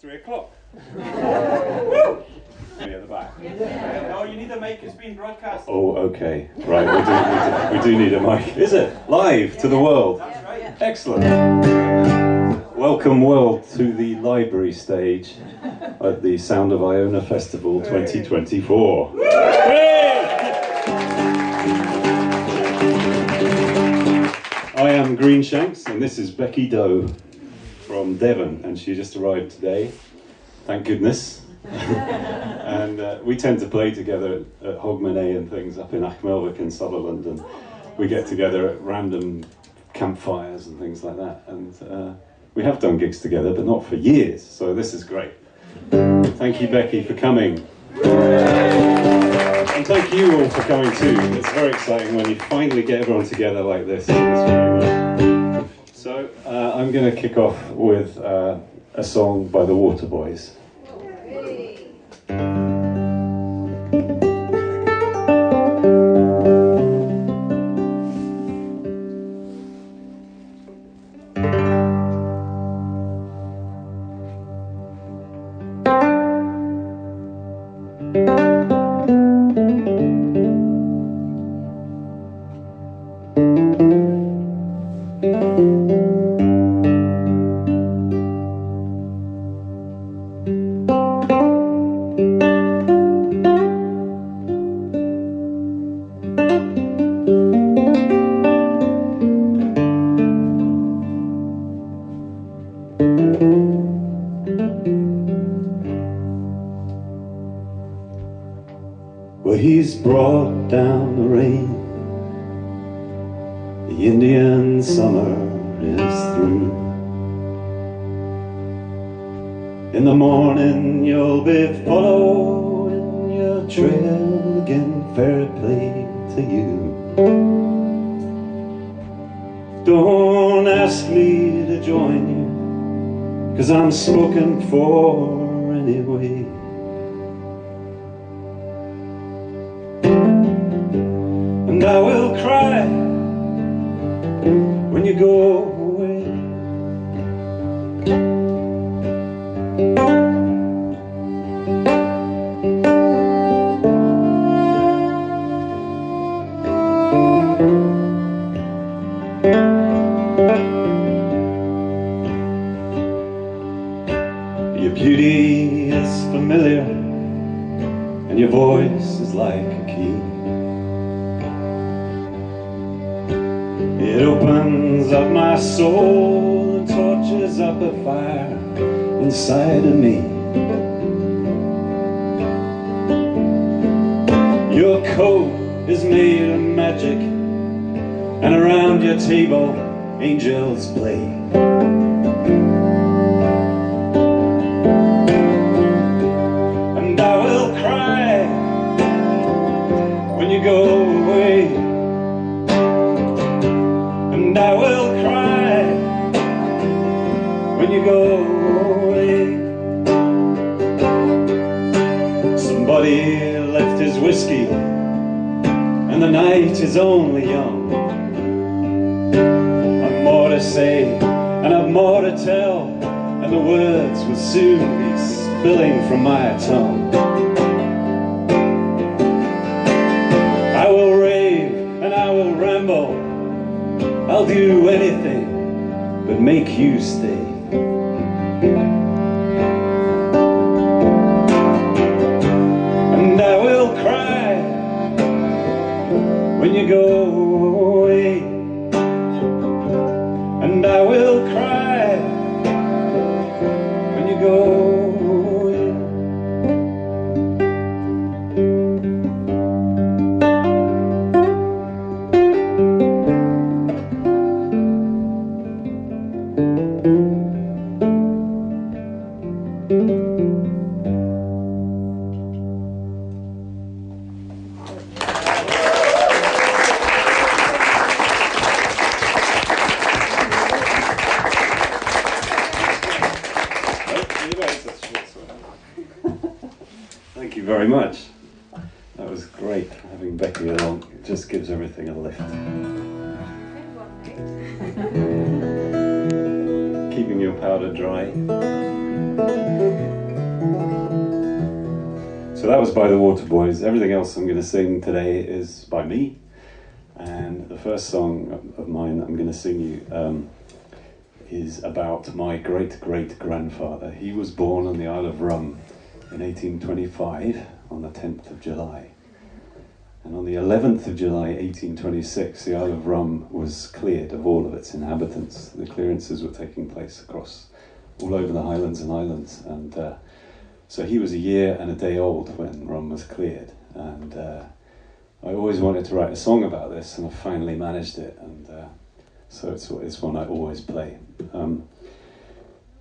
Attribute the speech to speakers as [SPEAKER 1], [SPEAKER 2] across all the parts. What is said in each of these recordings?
[SPEAKER 1] 3 o'clock. Woo! Me at the back.
[SPEAKER 2] Oh, you need a mic, it's being broadcast.
[SPEAKER 1] Oh, okay. Right, we do need a mic. Is it? Live to the world.
[SPEAKER 2] That's right.
[SPEAKER 1] Excellent. Welcome, world, to the library stage at the Sound of Iona Festival 2024. I am Greenshanks, and this is Becky Doe from Devon, and she just arrived today. Thank goodness. And we tend to play together at Hogmanay and things up in Achmelwick in Sutherland, and we get together at random campfires and things like that, and we have done gigs together, but not for years, so this is great. Thank you, Becky, for coming. And thank you all for coming too. It's very exciting when you finally get everyone together like this. So I'm going to kick off with a song by the Waterboys. Well, he's brought down the rain, the Indian summer is through. In the morning you'll be following your trail again, fair play to you. Don't ask me to join you, 'cause I'm spoken for anyway. And I will cry when you go away. Your beauty is familiar, and your voice is like a key. It opens up my soul and torches up a fire inside of me. Your coat is made of magic, and around your table angels play. And I will cry when you go away. And I will cry when you go away. Somebody left his whiskey, and the night is only young. I've more to say, and I've more to tell, and the words will soon be spilling from my tongue. I will rave and I will ramble, I'll do anything but make you stay. And I will cry when you go away. And I will cry when you go away. Thank you very much. That was great having Becky along. It just gives everything a lift. Keeping your powder dry. So that was by the Waterboys. Everything else I'm going to sing today is by me. And the first song of mine that I'm going to sing you is about my great-great-grandfather. He was born on the Isle of Rum in 1825 on the 10th of July. And on the 11th of July 1826, the Isle of Rum was cleared of all of its inhabitants. The clearances were taking place across all over the Highlands and Islands. And so he was a year and a day old when Rum was cleared. And I always wanted to write a song about this, and I finally managed it. And so it's one I always play.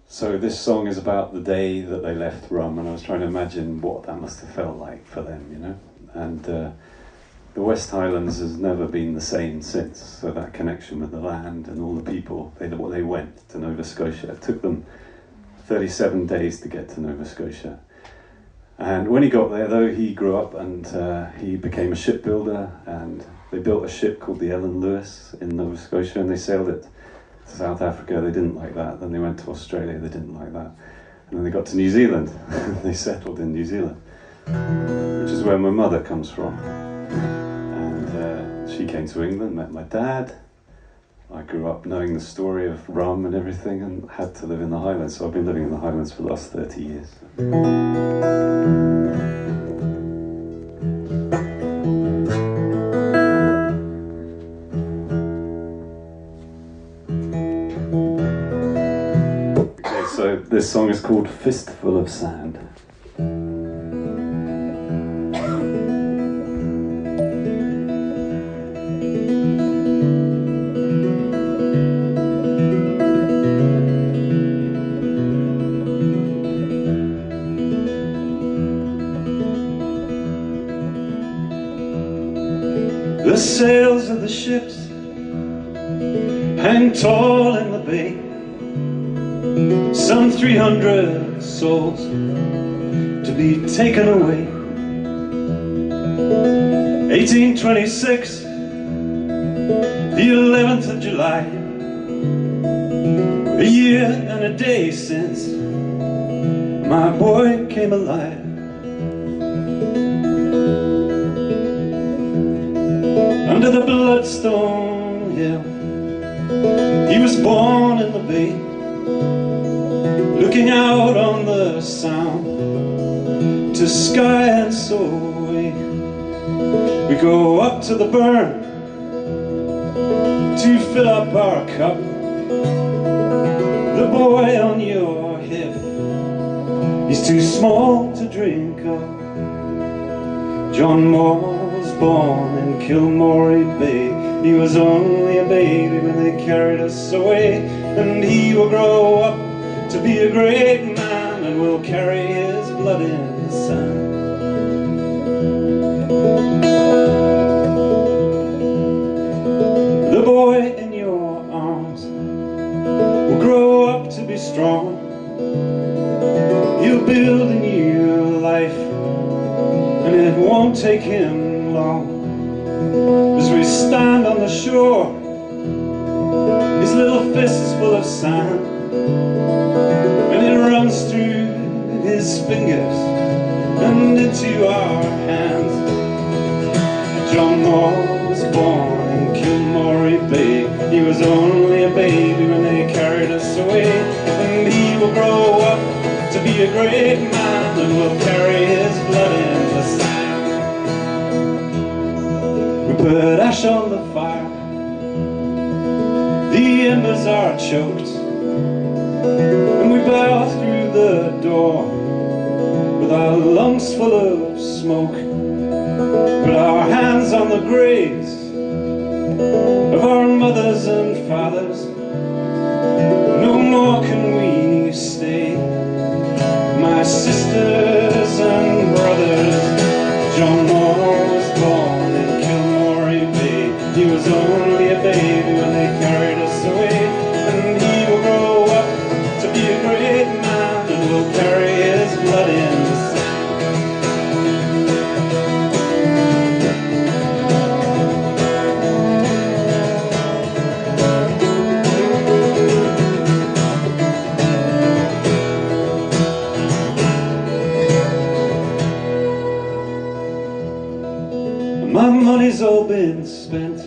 [SPEAKER 1] So this song is about the day that they left Rum, and I was trying to imagine what that must have felt like for them, you know. And the West Highlands has never been the same since. So that connection with the land and all the people, they went to Nova Scotia. It took them 37 days to get to Nova Scotia. And when he got there, though, he grew up and he became a shipbuilder, and they built a ship called the Ellen Lewis in Nova Scotia, and they sailed it to South Africa. They didn't like that. Then they went to Australia. They didn't like that. And then they got to New Zealand. They settled in New Zealand, which is where my mother comes from. And she came to England, met my dad. I grew up knowing the story of Rum and everything, and had to live in the Highlands. So I've been living in the Highlands for the last 30 years. So this song is called Fistful of Sand. The sails of the ships hang tall in the bay, some 300 souls to be taken away. 1826, the 11th of July, a year and a day since my boy came alive. Under the Bloodstone Hill, he was born in the bay, looking out on the Sound to Skye and Solway. We go up to the burn to fill up our cup. The boy on your hip, he's too small to drink up. John Moore was born in Kilmorey Bay. He was only a baby when they carried us away, and he will grow up to be a great man, and will carry his blood in the sand. The boy in your arms will grow up to be strong. He'll build a new life, and it won't take him long. As we stand on the shore, his little fist is full of sand, and it runs through his fingers and into our hands. John Moore was born in Kilmorey Bay. He was only a baby when they carried us away, and he will grow up to be a great man, and will carry his blood in the sand. We put ash on the fire, the embers are choked, and we bow through the door with our lungs full of smoke. Put our hands on the graves of our mothers and fathers. No more can we stay, my sisters and brothers. John Moore was born in Kilmorey Bay. He was only a baby when they carried us away, and he will grow up to be a great man, and will carry his blood in the sand. money's all been spent,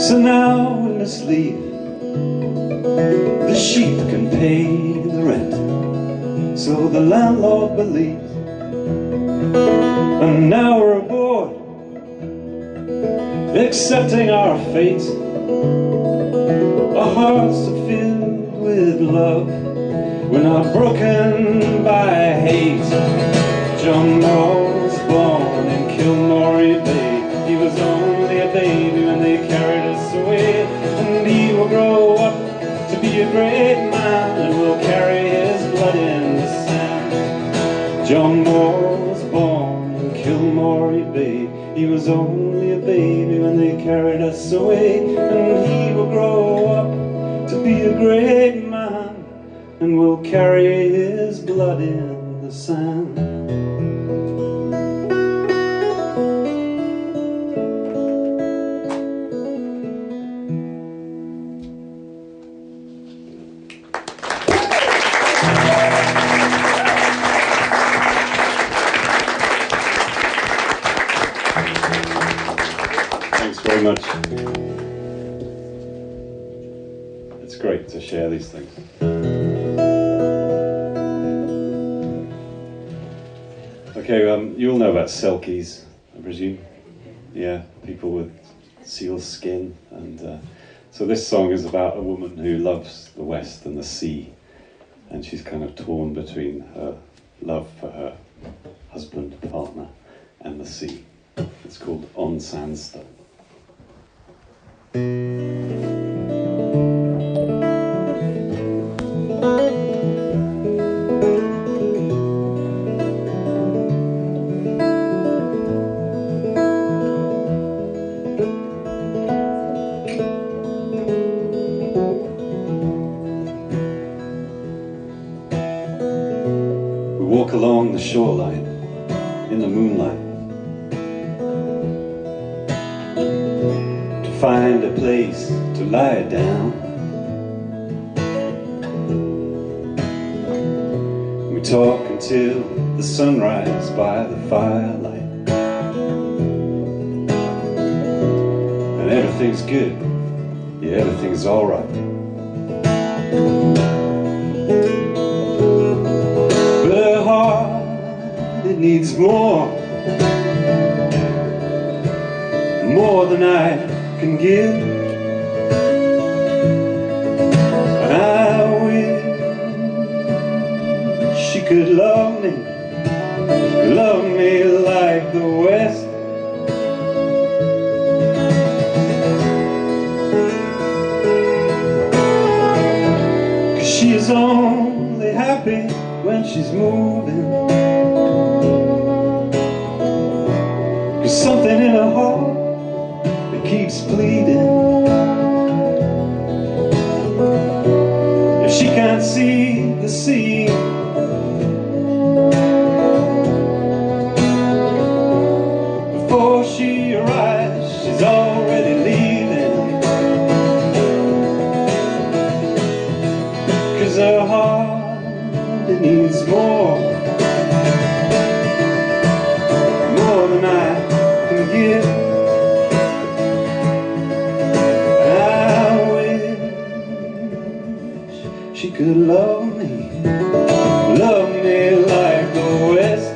[SPEAKER 1] so now we must leave. The sheep can pay the rent, so the landlord believes. And now we're aboard, accepting our fate. Our hearts are filled with love, we're not broken by hate. John Moore was born in Kilmorey Bay. He was only a baby when they carried us away. And he will grow up to be a great man, and will carry his blood in the sand. John Moore was born in Kilmorey Bay. He was only a baby when they carried us away. And he will grow up to be a great man, and will carry his blood in the sand. Thanks very much. It's great to share these things. Okay, you all know about selkies, I presume? Yeah, people with seal skin. And so this song is about a woman who loves the West and the sea, and she's kind of torn between her love for her husband, partner, and the sea. It's called On Sandstone. We walk along the shoreline in the moonlight to find a place to lie down. We talk until the sunrise by the firelight, and everything's good, yeah, everything's alright. It needs more than I can give. And I wish she could love me like the West. Cause she is only happy when she's moving. There's something in her heart that keeps bleeding. If she can't see the sea, before she arrives, she's already leaving. Cause her heart, it needs more than I can give. And I wish she could love me like the West.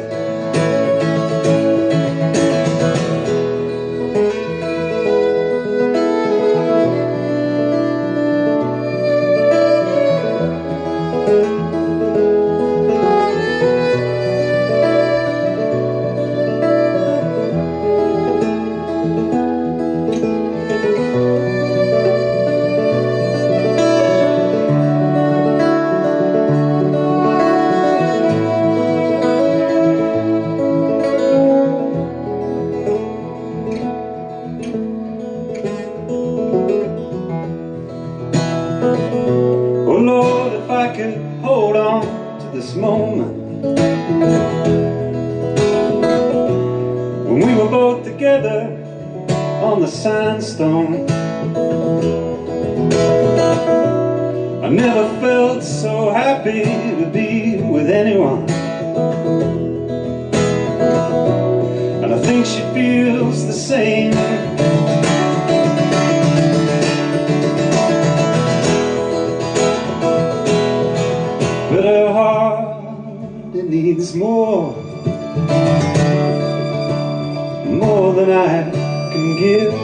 [SPEAKER 1] Oh Lord, if I could hold on to this moment when we were both together on the sandstone. I never felt so happy to be with anyone, and I think she feels the same. But her heart, it needs more than I can give.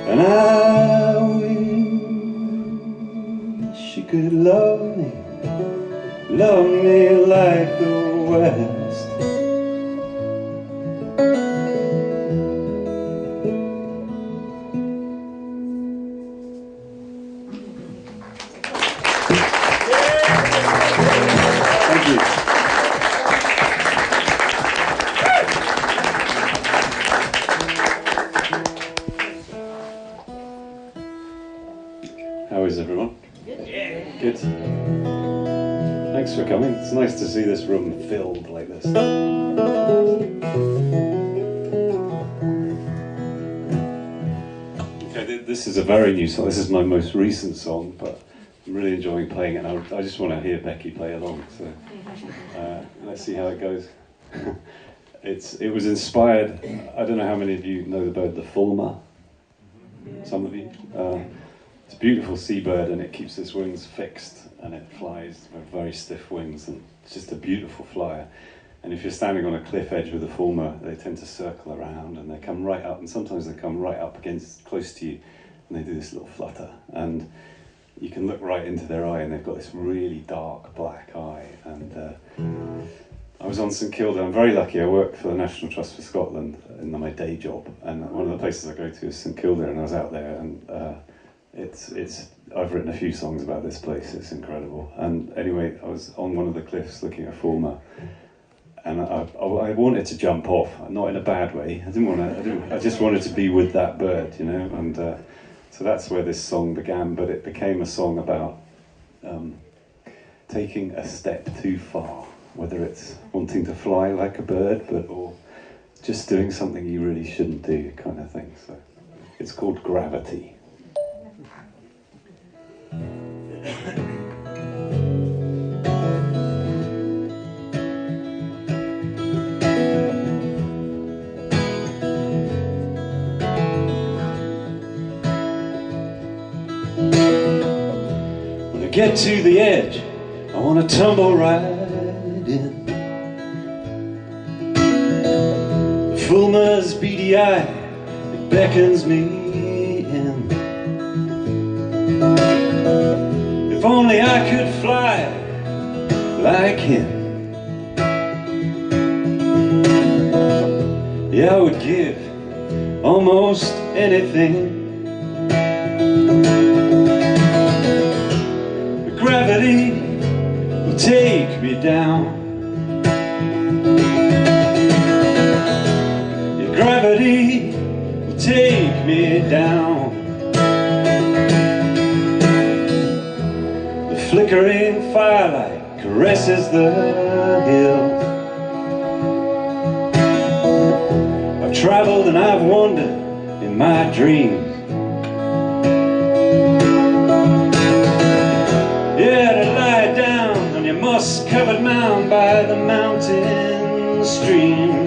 [SPEAKER 1] And I wish she could love me like the West. Thank you. How is everyone? Good. Thanks for coming. It's nice to see this room filled like this. Okay, this is a very new song. This is my most recent song, but I'm really enjoying playing it. And I just want to hear Becky play along. So let's see how it goes. It was inspired. I don't know how many of you know the bird, the fulmar. Some of you. It's a beautiful seabird, and it keeps its wings fixed, and it flies with very stiff wings, and it's just a beautiful flyer. And if you're standing on a cliff edge with a fulmar, they tend to circle around, and they come right up, and sometimes they come right up against, close to you, and they do this little flutter. And you can look right into their eye, and they've got this really dark black eye. And I was on St Kilda. I'm very lucky. I work for the National Trust for Scotland in my day job, and one of the places I go to is St Kilda, and I was out there, and I've written a few songs about this place. It's incredible. And anyway, I was on one of the cliffs looking at a fulmar, and I wanted to jump off, not in a bad way. I just wanted to be with that bird, you know. And so that's where this song began. But it became a song about taking a step too far, whether it's wanting to fly like a bird, or just doing something you really shouldn't do, kind of thing. So it's called Gravity. When I get to the edge, I want to tumble right in. The fulmar's beady eye, it beckons me in. If only I could fly like him. Yeah, I would give almost anything. But gravity will take me down. Yeah, gravity will take me down. Flickering firelight caresses the hills. I've traveled and I've wandered in my dreams. Yeah, to lie down on your moss-covered mound by the mountain stream.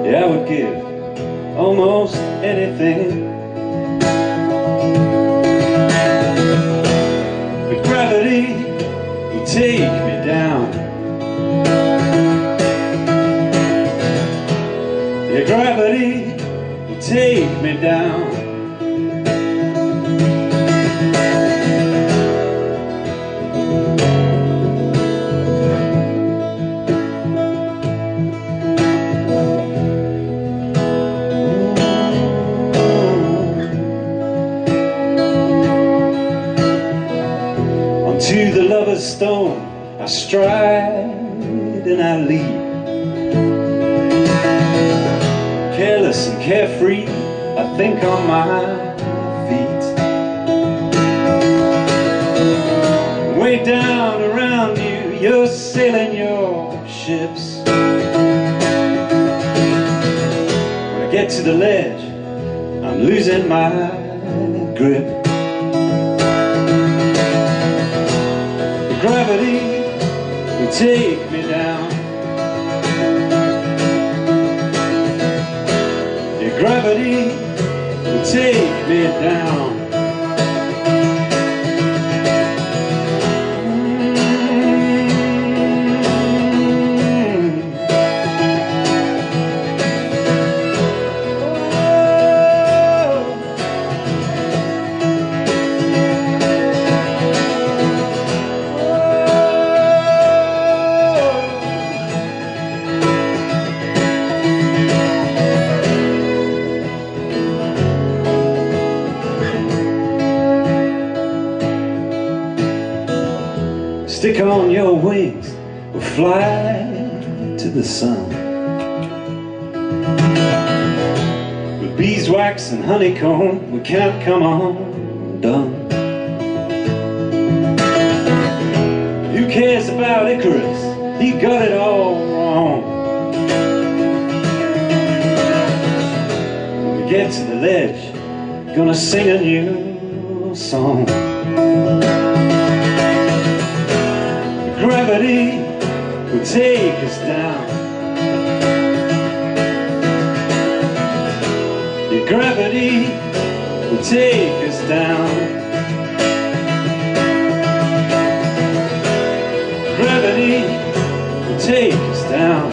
[SPEAKER 1] Yeah, I would give almost anything. Gravity will take me down. Yeah, gravity will take me down. To the lover's stone I stride and I leap. Careless and carefree, I think on my feet. Way down around you, you're sailing your ships. When I get to the ledge, I'm losing my grip. Gravity
[SPEAKER 3] take me down. Your gravity will take me down. Stick on your wings, we'll fly to the sun. With beeswax and honeycomb, we can't come undone. Who cares about Icarus? He got it all wrong. When we get to the ledge, gonna sing a new song. Gravity will take us down. Your gravity will take us down. Gravity will take us down.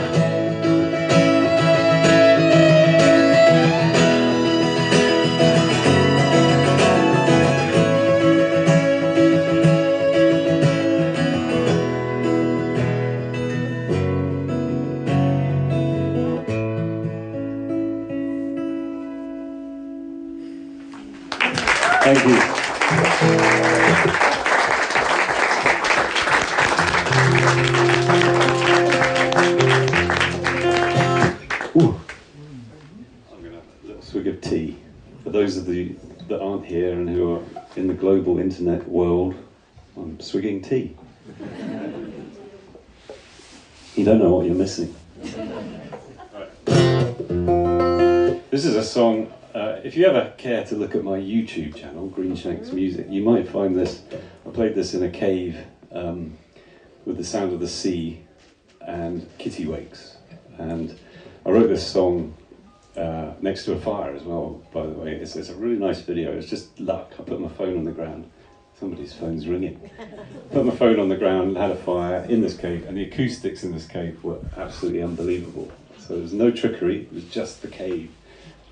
[SPEAKER 3] Thank you. Ooh. I'm going to have a little swig of tea. For those of you that aren't here and who are in the global internet world, I'm swigging tea. You don't know what you're missing. This is a song. If you ever care to look at my YouTube channel, Greenshanks Music, you might find this. I played this in a cave with the sound of the sea and kittiwakes. And I wrote this song next to a fire as well, by the way. It's a really nice video. It's just luck. I put my phone on the ground. Somebody's phone's ringing. Put my phone on the ground, had a fire in this cave, and the acoustics in this cave were absolutely unbelievable. So there was no trickery, it was just the cave.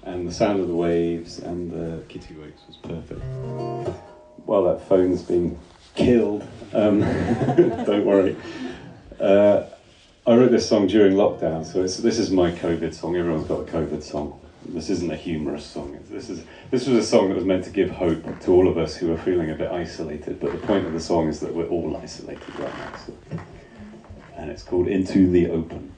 [SPEAKER 3] And the sound of the waves and the kittiwakes was perfect. While that phone's been killed, don't worry. I wrote this song during lockdown, so this is my COVID song. Everyone's got a COVID song. This isn't a humorous song. This was a song that was meant to give hope to all of us who are feeling a bit isolated, but the point of the song is that we're all isolated right now. So. And it's called Into the Open.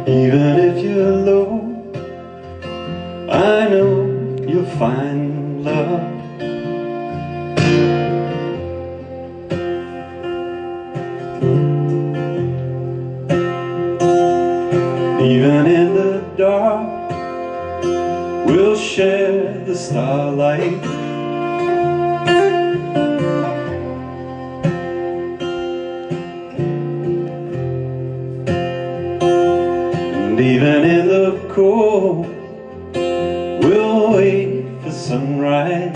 [SPEAKER 3] Even if you're low, I know you'll find love. Even in the dark, we'll share the starlight. And even in the cold, we'll wait for sunrise.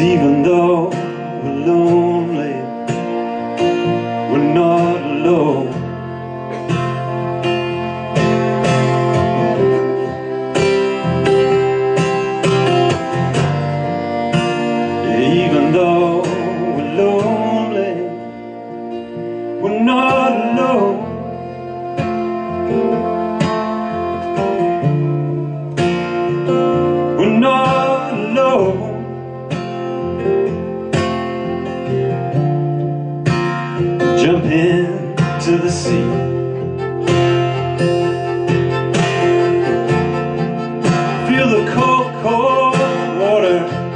[SPEAKER 3] Even though we're lonely, we're not alone. Even though we're lonely, know. Jump into the sea. Feel the cold, cold water.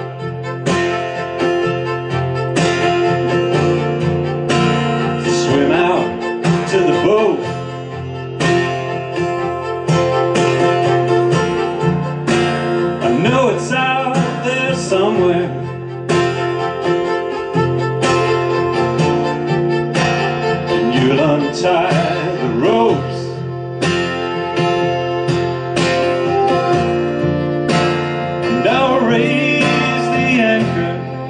[SPEAKER 3] Swim out to the boat. I know it's out there somewhere. Untie the ropes. And I'll raise the anchor.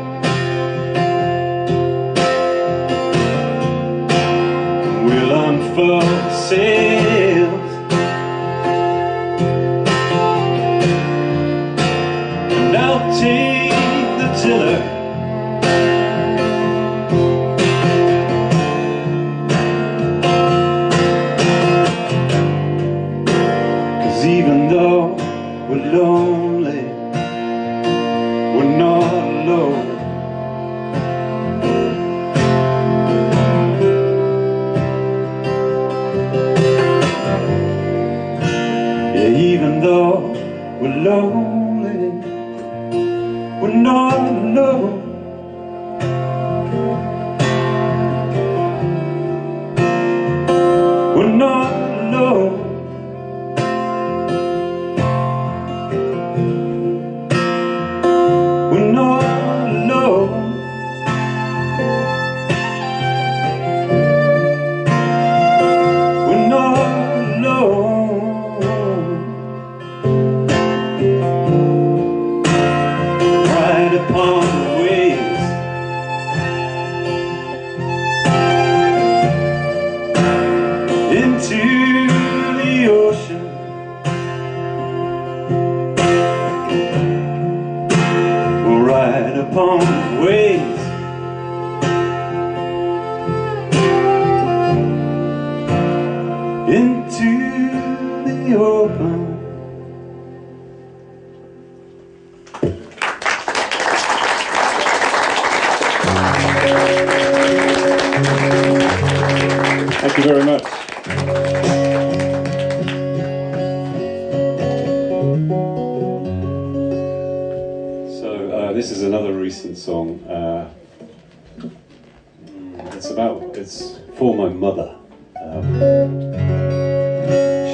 [SPEAKER 3] We'll unfurl sails. And I'll take the tiller. Even though we're lonely, we're not alone. Yeah, even though we're lonely, we're not alone. We're not alone. We're not alone. We're not alone. Ride upon the waves. Into the ocean. Ride upon the waves. Into the open. Thank you very much. This is another recent song. It's for my mother.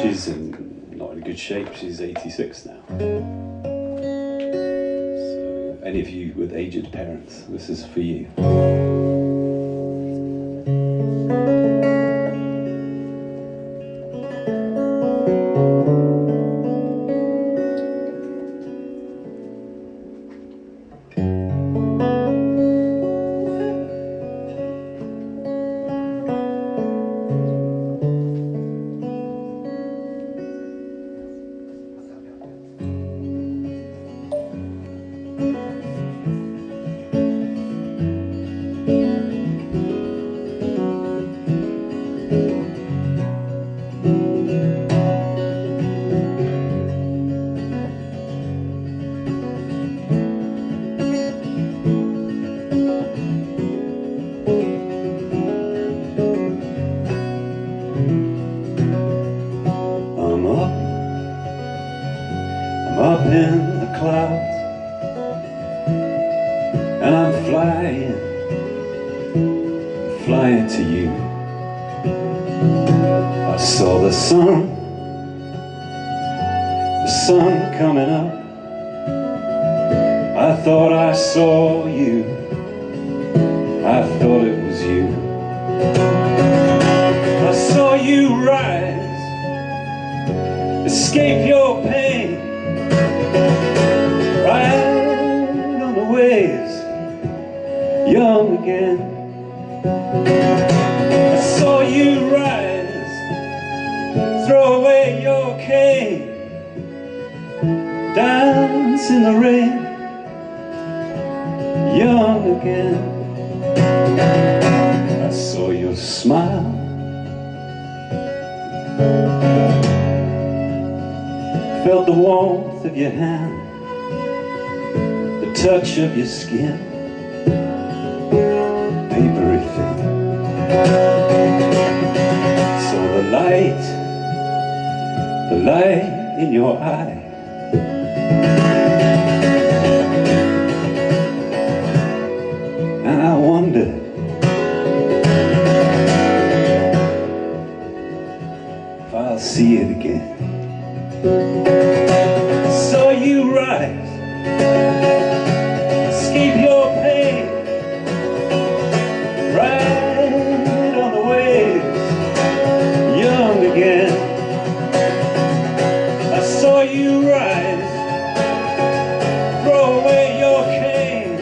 [SPEAKER 3] She's not in good shape. She's 86 now. So, any of you with aged parents, this is for you. Up in the clouds, and I'm flying to you. I saw the sun coming up. I thought I saw you, I thought it was you. I saw you rise, escape your pain, ride on the waves, young again. I saw you rise, throw away your cane, dance in the rain, young again. I saw your smile, felt the warmth of your hand, the touch of your skin, papery thin. So the light in your eye, and I wonder if I'll see it again. Saw you rise, escape your pain, ride on the waves, young again. I saw you rise, throw away your cane,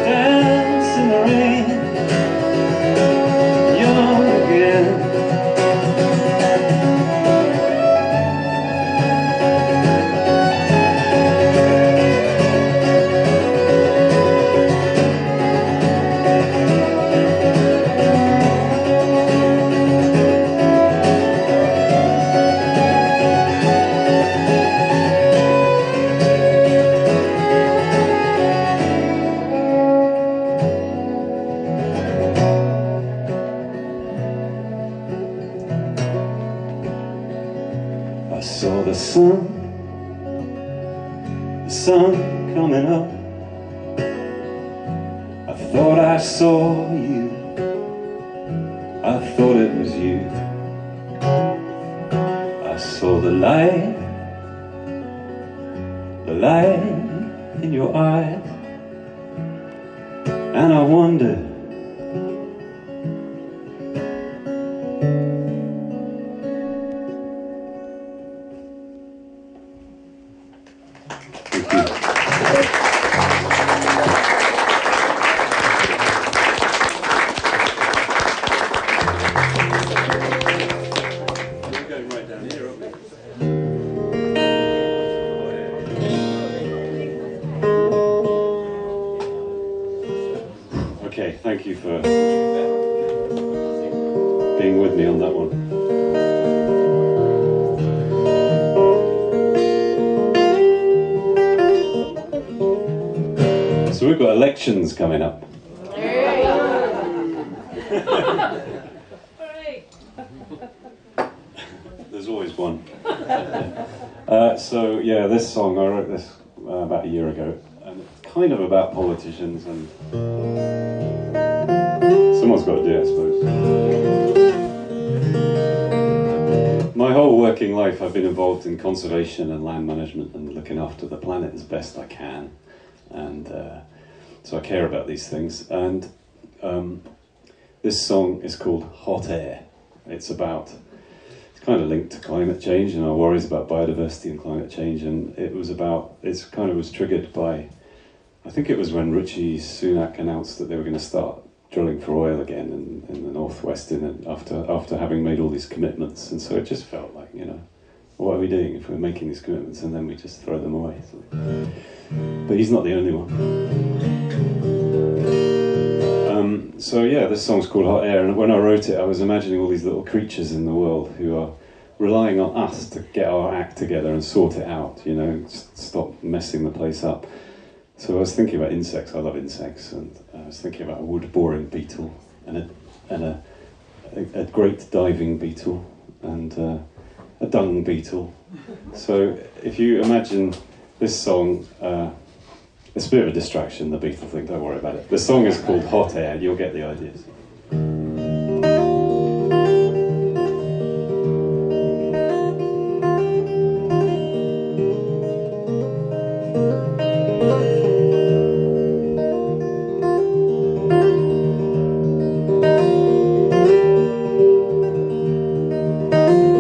[SPEAKER 3] dance in the rain, young again. I saw the sun coming up. I thought I saw you, I thought it was you. I saw the light in your eyes, and I wondered Okay, thank you for being with me on that one. So we've got elections coming up. There's always one. So yeah, this song, I wrote this about a year ago, and it's kind of about politicians, and someone's got to do it, I suppose. My whole working life I've been involved in conservation and land management and looking after the planet as best I can, and so I care about these things. And this song is called Hot Air. It's kind of linked to climate change and our worries about biodiversity and climate change, and was triggered by, I think it was when Rishi Sunak announced that they were going to start drilling for oil again in the northwest after having made all these commitments. And so it just felt like, what are we doing if we're making these commitments and then we just throw them away? But he's not the only one. So yeah, this song's called Hot Air, and when I wrote it I was imagining all these little creatures in the world who are relying on us to get our act together and sort it out, stop messing the place up. So I was thinking about insects. I love insects, and I was thinking about a wood-boring beetle and a great diving beetle and a dung beetle. So if you imagine this song, it's a bit of a distraction, the beetle thing, don't worry about it. The song is called Hot Air, you'll get the ideas.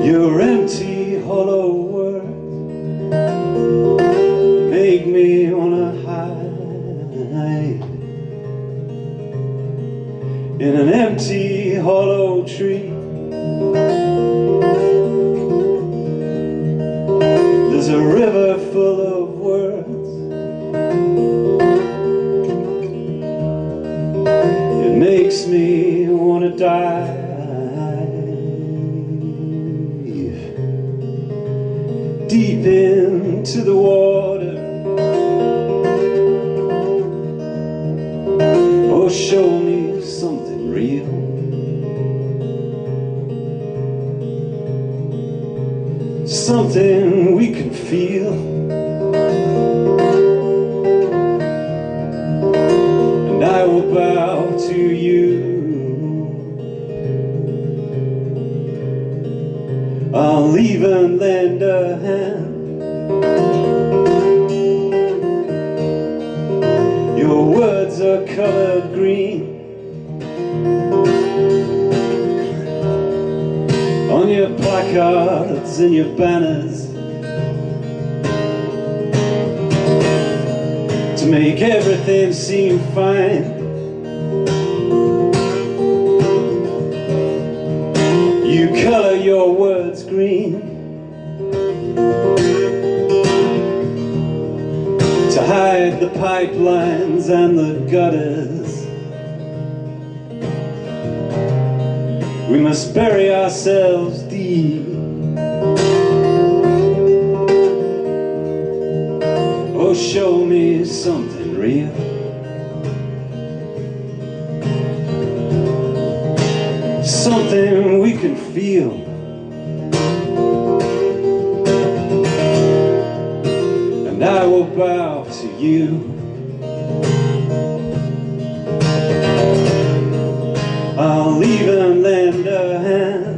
[SPEAKER 3] Your empty, hollow words make me wanna hide in an empty, hollow tree. There's a river full of words. It makes me wanna die. Deep into the water,
[SPEAKER 1] show me something real. Something we can feel. And I will bow to you. I'll even lend a hand. Your words are colored green on your placards and your banners, to make everything seem fine. You color your words green to hide the pipelines and the gutters. We must bury ourselves deep. Oh, show me something real. Something we can feel. And I will bow to you. I'll even lend a hand.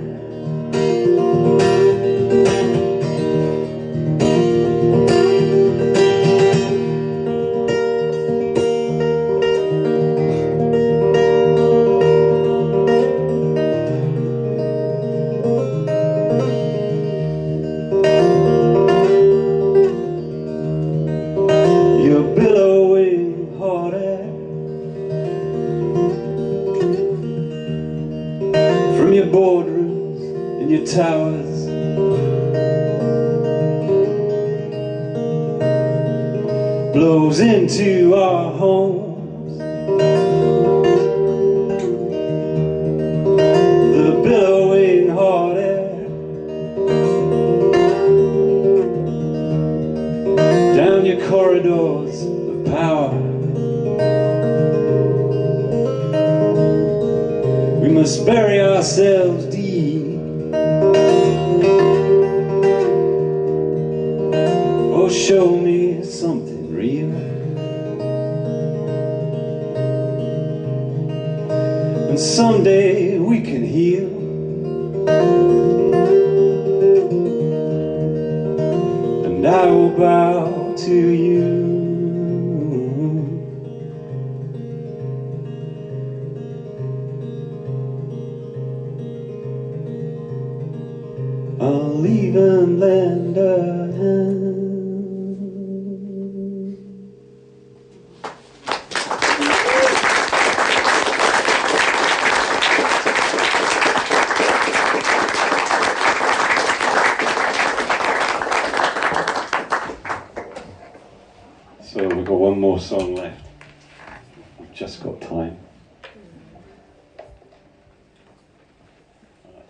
[SPEAKER 1] Your billowing hot air from your boardrooms and your towers, blows into our homes. The billowing hot air down your corridors of power. We must bury ourselves deep. Oh, show me something real. And someday we can heal. And I will bow to you. I'll even lend a hand. So we've got one more song left. We've just got time.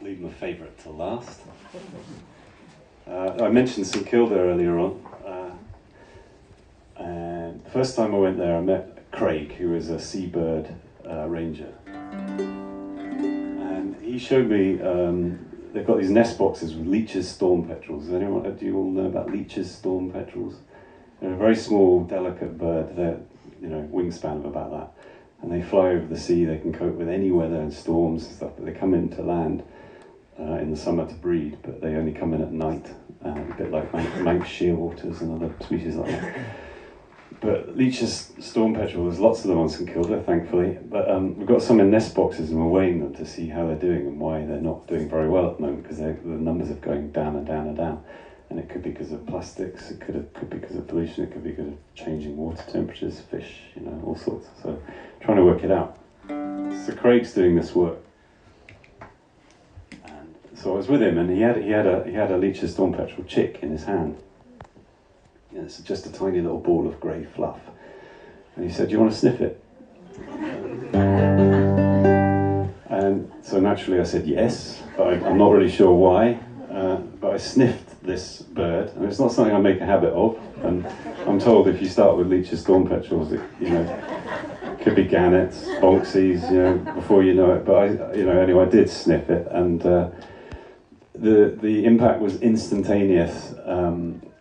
[SPEAKER 1] Leave my favourite till last. I mentioned St Kilda earlier on, and the first time I went there I met Craig, who is a seabird ranger, and he showed me they've got these nest boxes with Leach's storm petrels. Do you all know about Leach's storm petrels? They're a very small, delicate bird. They're, wingspan of about that, and they fly over the sea. They can cope with any weather and storms and stuff, but they come into land in the summer to breed, but they only come in at night, a bit like Manx shearwaters and other species like that. But Leach's storm petrel, there's lots of them on St Kilda, thankfully, but we've got some in nest boxes and we're weighing them to see how they're doing and why they're not doing very well at the moment, because the numbers are going down and down and down. And it could be because of plastics, it could be because of pollution, it could be because of changing water temperatures, fish, all sorts. So trying to work it out. So Craig's doing this work. And so I was with him, and he had a Leach's storm petrel chick in his hand. And it's just a tiny little ball of grey fluff. And he said, "Do you want to sniff it?" And so naturally I said yes, but I'm not really sure why. But I sniffed this bird, and it's not something I make a habit of. And I'm told if you start with Leach's storm petrels, it
[SPEAKER 3] could be gannets, bonksies, you know, before you know it. But anyway, I did sniff it, and the impact was instantaneous.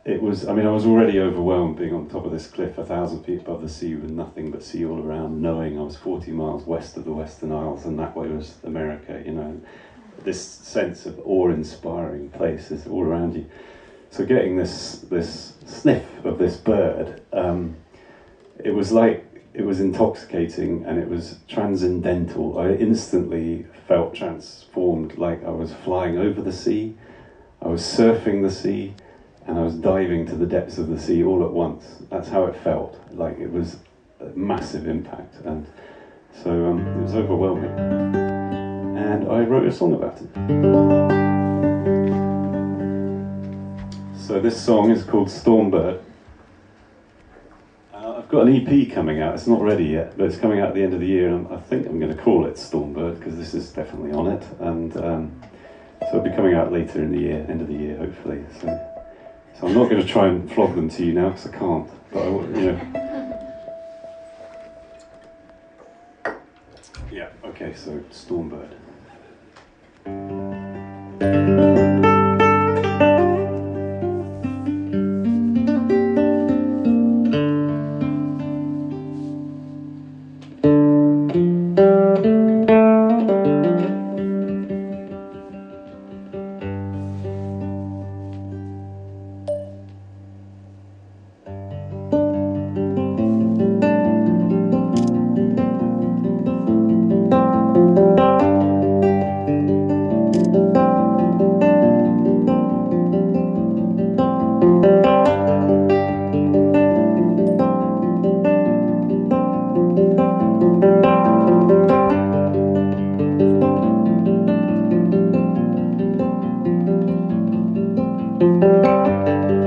[SPEAKER 3] It was, I was already overwhelmed being on top of this cliff, 1,000 feet above the sea, with nothing but sea all around, knowing I was 40 miles west of the Western Isles, and that way was America, you know. This sense of awe-inspiring place is all around you. So getting this sniff of this bird, it was intoxicating, and it was transcendental. I instantly felt transformed, like I was flying over the sea, I was surfing the sea, and I was diving to the depths of the sea all at once. That's how it felt. Like it was a massive impact, and so it was overwhelming. And I wrote a song about it. So this song is called Stormbird. I've got an EP coming out. It's not ready yet, but it's coming out at the end of the year, and I think I'm going to call it Stormbird because this is definitely on it. And so it'll be coming out later in the year, end of the year, hopefully. So I'm not going to try and flog them to you now because I can't. But yeah. Okay. So Stormbird.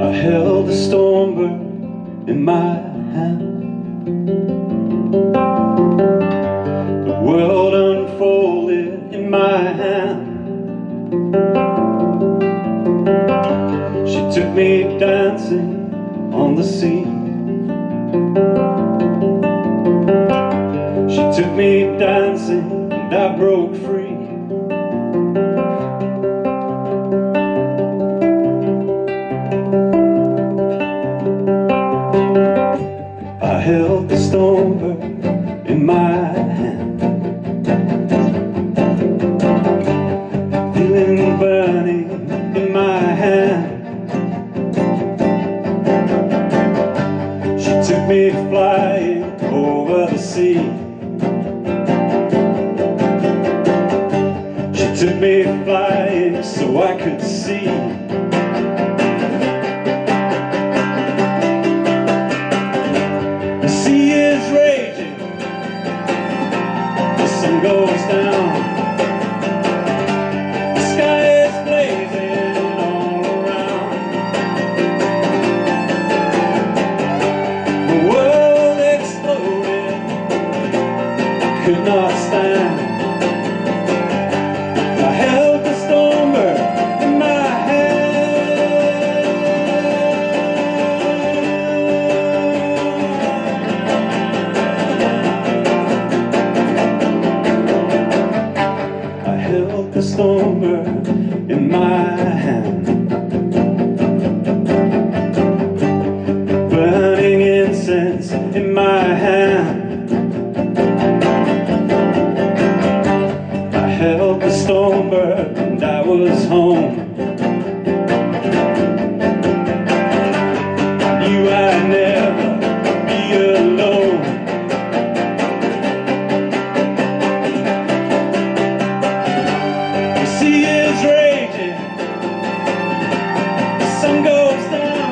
[SPEAKER 3] I held the stormbird in my hand. The world unfolded in my hand. She took me dancing on the sea. She took me dancing and I broke free. I held the stormbird in my hand, feeling burning in my hand. She took me flying over the sea. She took me flying so I could see. Goes down, the sky is blazing all around. The world exploded, could not stand. I held the stormbird in my the stormbird in my hand, burning incense in my hand. I held the stormbird and I was home. I knew I'd never be alone. Goes down,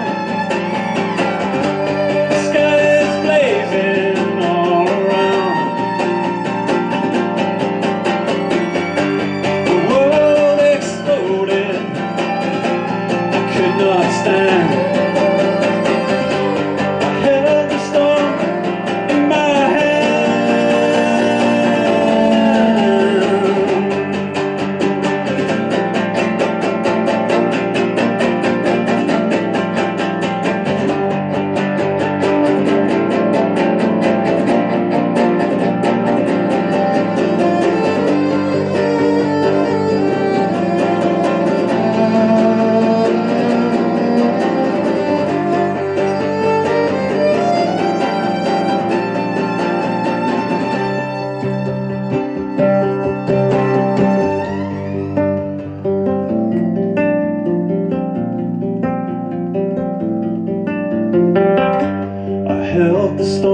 [SPEAKER 3] the sky is blazing.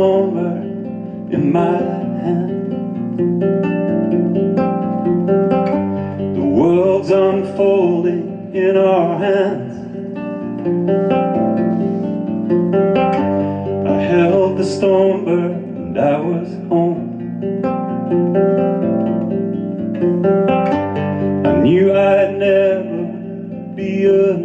[SPEAKER 3] stormbird in my hand. The world's unfolding in our hands. I held the stormbird and I was home. I knew I'd never be alone.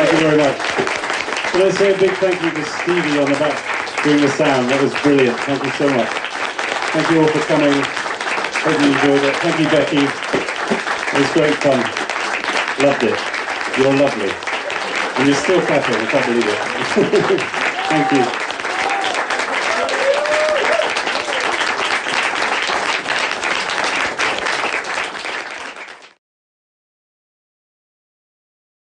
[SPEAKER 3] Thank you very much. Can I say a big thank you to Stevie on the back doing the sound? That was brilliant. Thank you so much. Thank you all for coming. Hope you enjoyed it. Thank you, Becky. It was great fun. Loved it. You're lovely. And you're still clapping. I can't believe it. Thank you.